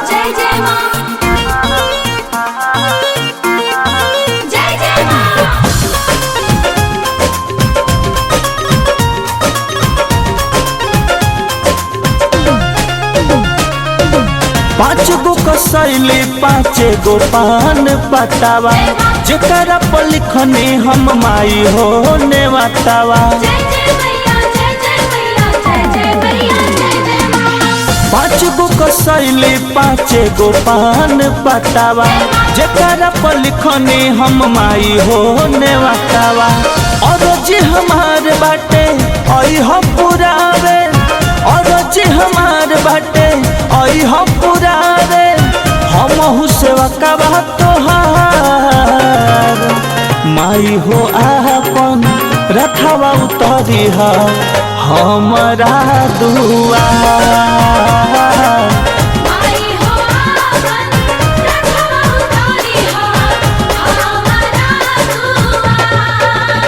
जय जय माँ, जय जय माँ। 5 गो कसैली 5 गो पान पतावा जेकरा पर लिखने हम माई हो नेवतावा। जय जय मैया, जय जय मैया, जय जय मैया, जय जय माँ। 5 गो कसैली 5 गो पान पतावा जेकरा पर लिखने हम माई हो नेवतावा। और जी हमार बाटे आई हो पुरावे, और जी हमार बाटे आई हो पुरावे, हमहु सेवा का तोहार। माई हो आपन रखवा उतरी हमारा दुआर। माई हो आपन रखवा उतारी हमारा दुआर।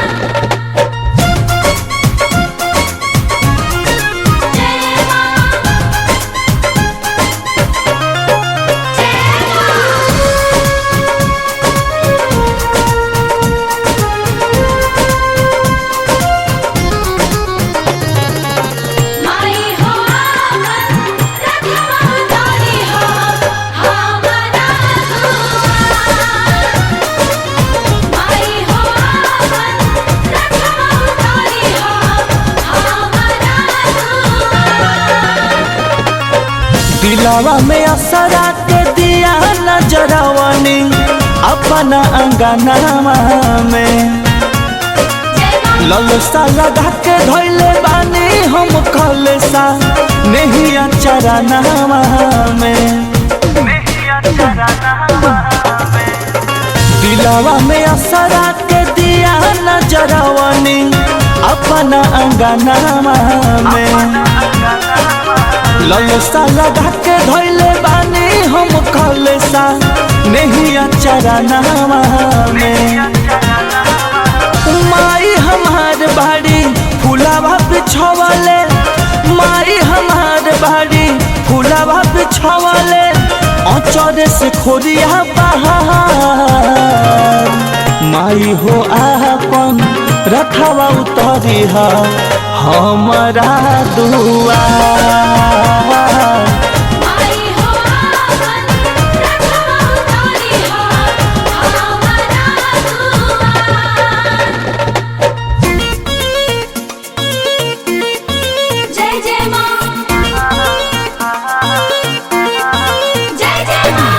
जय माँ, माई हो आपन रखवा उतारी हमारा दुआर। माई हो आपन रखवा उतारी हमारा दुआर। दिलावा में असरा के दिया नजरवनी अपना अंगनावा में। ललसा लगा के धोइले बानी हम कलसा नहिया चरनावा में। दिलावा में असरा के दिया नजरवनी अपना अंगनावा में। ललसा लगा के धोइले बानी हम कलसा नहिया चरनावा में। माई हमार बाड़ी फुलावा बिछवाले, माई हमार बाड़ी फुलावा बिछवाले, अचरे से खोरिया बहार। माई हो आपन रखवा उतरी हमारा दुआर। माई हो आपन रखवा उतारी हमारा दुआर। जय जय माँ, जय जय माँ।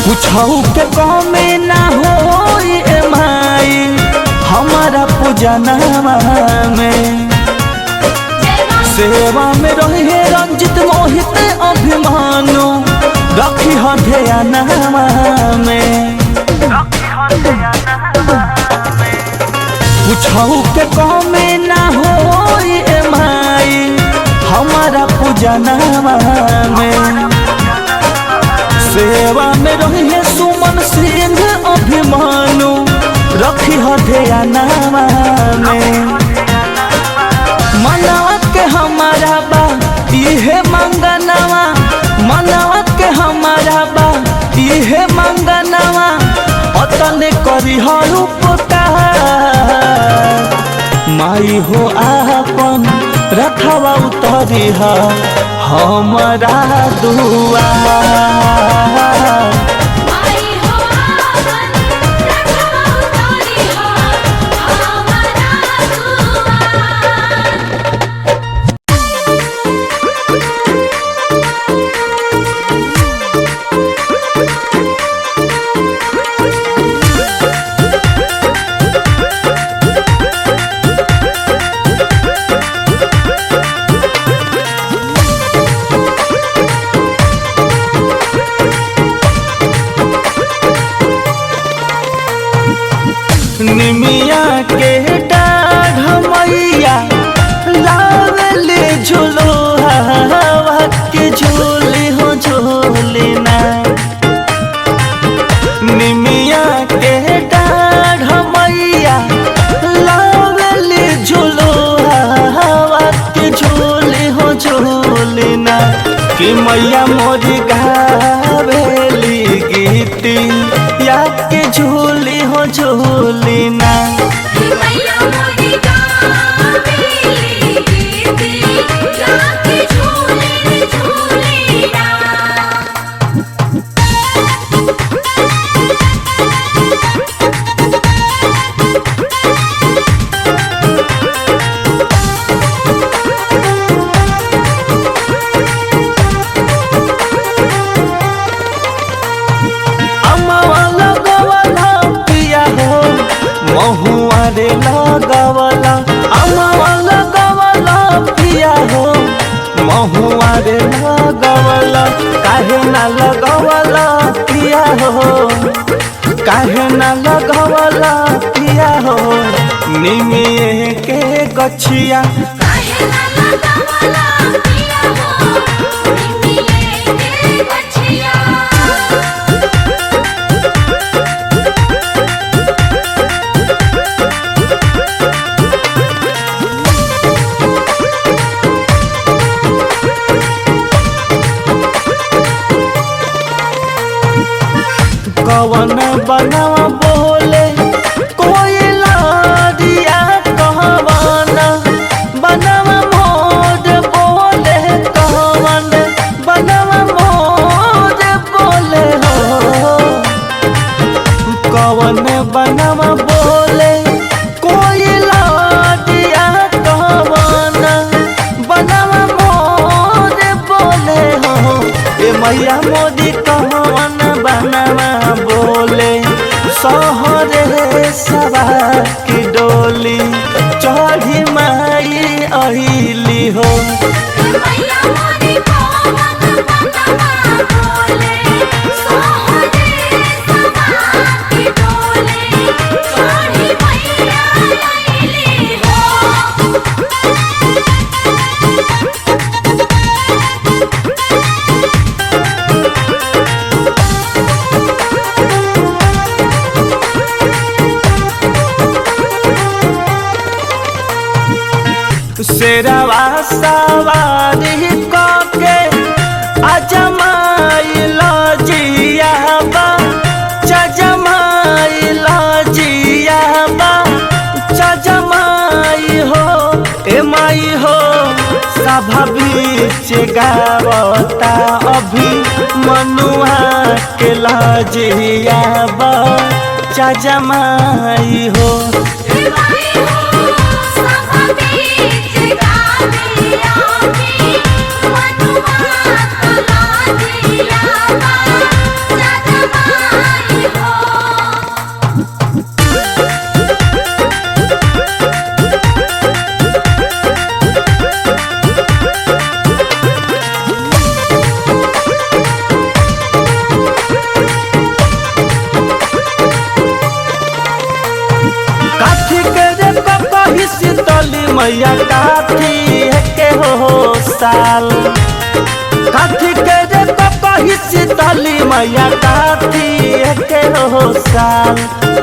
कुछौ के कमे ना हो माई हमारा पूजनवा में। सेवा में रहे रंजित मोहित अभिमानो रखी हो ध्यानवा में। कुछौ के कमे ना हो माई हमारा पूजनवा में। सेवा में रहे सुमन सिंह अभिमानु रखी हो ध्यानवा में। मनवा के हमारा बा इहे मंगनवा, मनवा के हमारा बा इहे मंगनवा, अतने करी हर उपकार। माई हो आपन रखवा उतरी हमारा दुआर। माई हो आपन रखवा उतारी हमारा दुआर। निमिया के डाढ़ मैया लावले झूलो हवा के झूली हो झूली ना। निमिया मैया मोरी गावेली गीती या के झूली हो झूली ना। मैया मोरी गावेली गीती लाके झूले झूलेना। महुआ रे लगवला अमवा लगवला पिया हो, महुआ रे लगवला काहे ना लगवला पिया हो, काहे ना लगवला पिया हो, निमिए के गछिया काहे ना लगावला पिया हो, निमिए के गछिया। कवन बनवा बोले कोई लाडिया कहवन बनवा मोर बोले कहवन बनवा मोर बोले हो, कवन बनवा बोले कोई लाडिया कहवन बनवा मोर बोले हो। ए मैया मोदी कहवन बनवा बोले सहरे सवा की डोली चढ़ी माई अहिली हो। मैया मोरी कहवन बनवा बोले सोहरे सवा की डोले चढ़ी मैया अइली हो। शेरवा सवारी कके अजमाई लजियाबा चजमाई लजियाबा चजमाई हो। ए माई हो सभा बीच गावता अभी मनुआ के लजियाबा चजमाई हो। शीतली मैया काठी के हो साल, काठी के रे कपही शीतली मैया काठी के हो साल,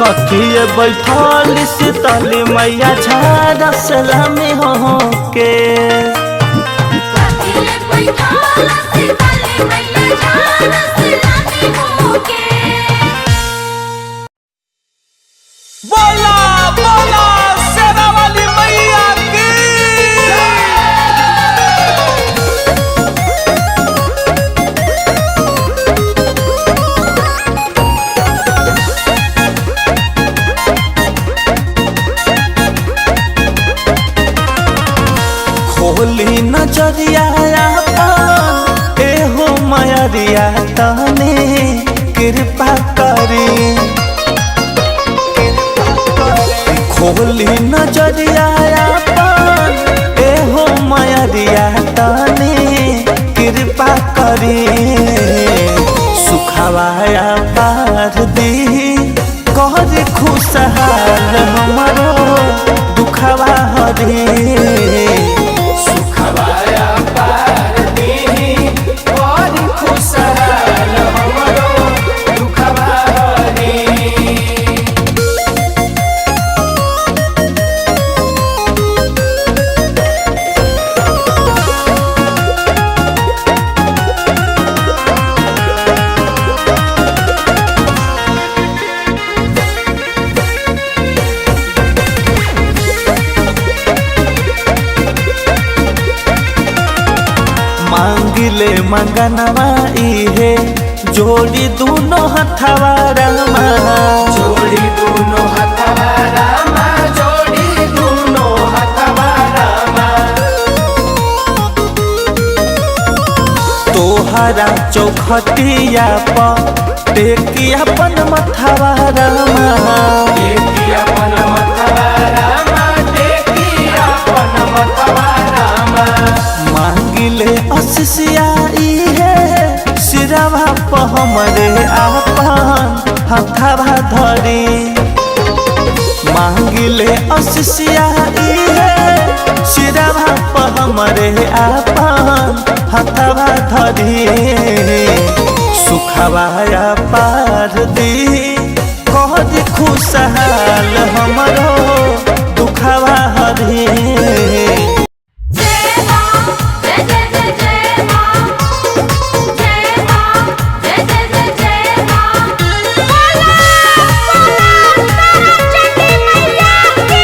कथिए बैठल शीतली मैया झाड़ सलामी हो के। बोला बोला शेरा वाली मैया की। खोली नजरिया अपन एहो मयरिया तने कृपा करी, खोली नजरिया अपन एहो मयरिया तने कृपा करी, सुखवाया पार दी कर खुशहाल हमरो दुखवा हरी, सुखवाया पार दी कर खुशहाल हमरो दुखवा हरी। मांगिले मंगनवा इहे जोड़ी दोनों हथवा रामा, जोड़ी दोनों हथवा रामा, जोड़ी दोनों हथवा रामा। तोहरा चौखटिया पर टेकी अपन मथवा रामा, टेकी अपन मथवा रामा, टेकी अपन मथवा रामा। मांगिले असिसिया इहे सिरवा पर हमरे आपन हथवा धरी, मांगिले असिसिया इहे सिरवा पर हमरे आपन हथवा धरी। सुखवाया पार दी कहदी खुशहाल हमरो दुखवा हरी। जय मां जय जय जय जय मां, जय मां जय जय जय जय मां। बोला बोला तारा चंडी मैया की।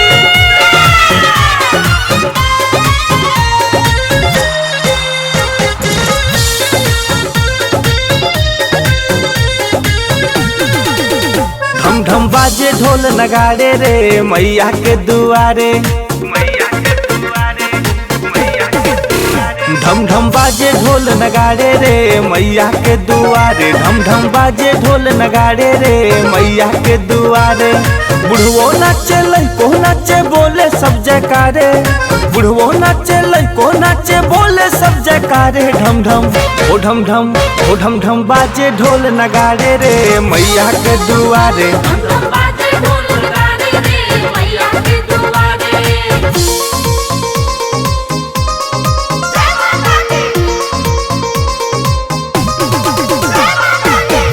ढम ढम बाजे ढोल नगाड़े रे मैया के दुआरे, ढम ढम बाजे ढोल नगाड़े रे मैया के दुआरे, ढम ढम बाजे ढोल नगाड़े रे मैया के दुआरे। बुढ़वो नाचे लइको नाचे बोले सब जयकारे, बुढ़वो नाचे लइको नाचे बोले सब जयकारे। ढम ढम ओ ढम ढम ओ ढम ढम बाजे ढोल नगाड़े रे मैया के दुआरे। हम बाजे ढोल लगाने रे मैया के दुआरे। जय माता दी, जय माता दी।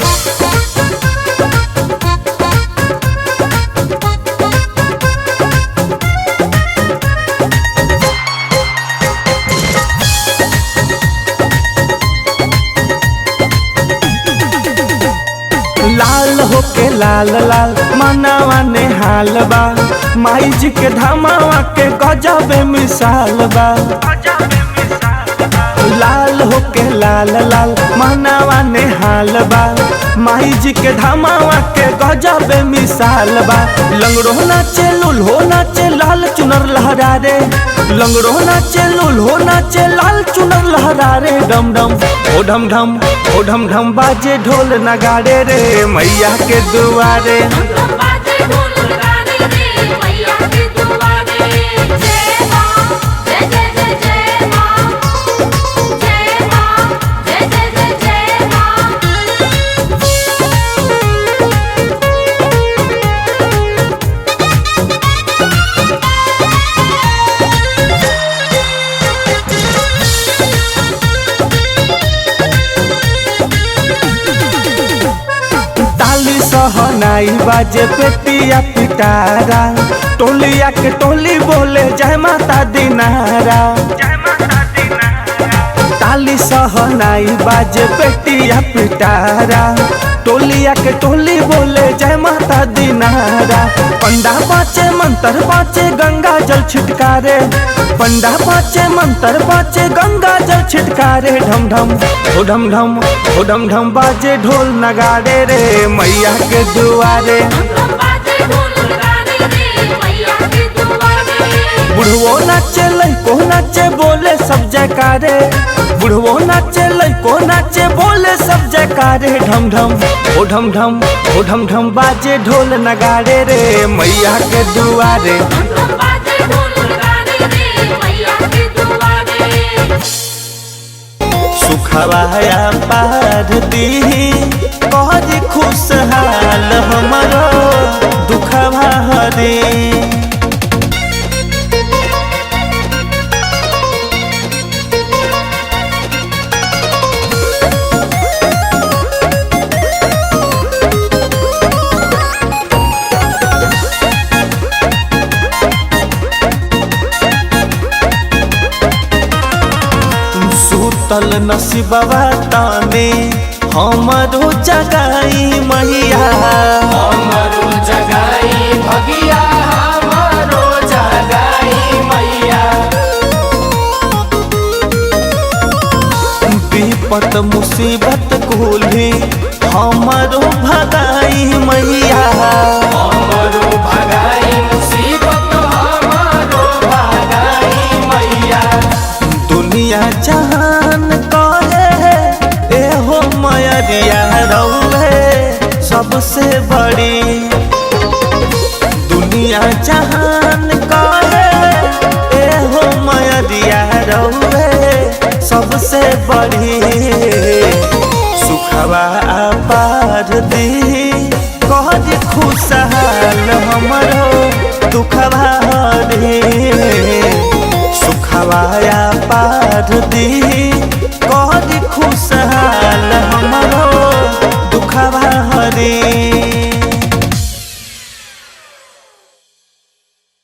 लाल होके लाल लाल मनावा ने हाल बा, माई जी के धमावा के गजब मिसाल बा। लाल होके लाल लाल मनावा ने हाल बा, माई जी के धमावा के गजब मिसाल बा। लंगड़ो नाचे लूल्हो नाचे लाल चुनर लहरा रे, लंगड़ो नाचे लूल्हो नाचे लाल चुनर लहरा रे। डम डम ओ ढम ढम ओ ढम ढम बाजे ढोल नगाड़े रे मैया के दुआरे। हम बाजे ढोल लगाने रे मैया के दुआरे। जय मां जय जय जय जय मां, जय मां जय जय जय जय मां। ताली सहनाई बाजे पेटिया पिटारा, टोलिया के टोली बोले जय माता दी नारा। ताली सहनाई बाजे पेटिया पिटारा, टोलिया के टोली बोले जय माता दी नारा। पंडा पाचे मंत्र पाचे गंगा जल छिटकारे, पंडा पाचे मंत्र पाचे गंगा जल छिटकारे। ढम ढम ओ ढम ढम ओ ढम ढम बाजे ढोल नगाड़े रे मैया के दुआरे। हम बाजे ढोल लगाने रे मैया के दुआरे। बुढ़वो नाचे लइको नाचे बोले सब जयकारे, बुढ़वो नाचे लइको नाचे बोले सब जयकारे। ढम ढम ओ ढम ढम ओ ढम ढम बाजे ढोल नगाड़े रे मैया के दुआरे। हम बाजे ढोल लगाने रे मैया के दुआरे। सुखवाया पार दी कहदी खुशहाल हमरो दुखवा हरी। सुतल नसीबवा ताने हमरो जगाई मैया, हमरो जगाई भगिया, हमरो जगाई मैया। विपत मुसीबत कुली हमारो भगाई मैया। हमरो भगाई मुसीबत हमारो भगाई मैया। दुनिया जहान कहे एहो मयरिया रउहे सबसे बड़ी। दुनिया जहान कहे एहो मयरिया रउहे सबसे बड़ी। सुखवा पार दी कहज खुशहाल हमरो दुखवा हरी। सुखवा पार दी कहज खुशहाल हमरो दुखवा हरी।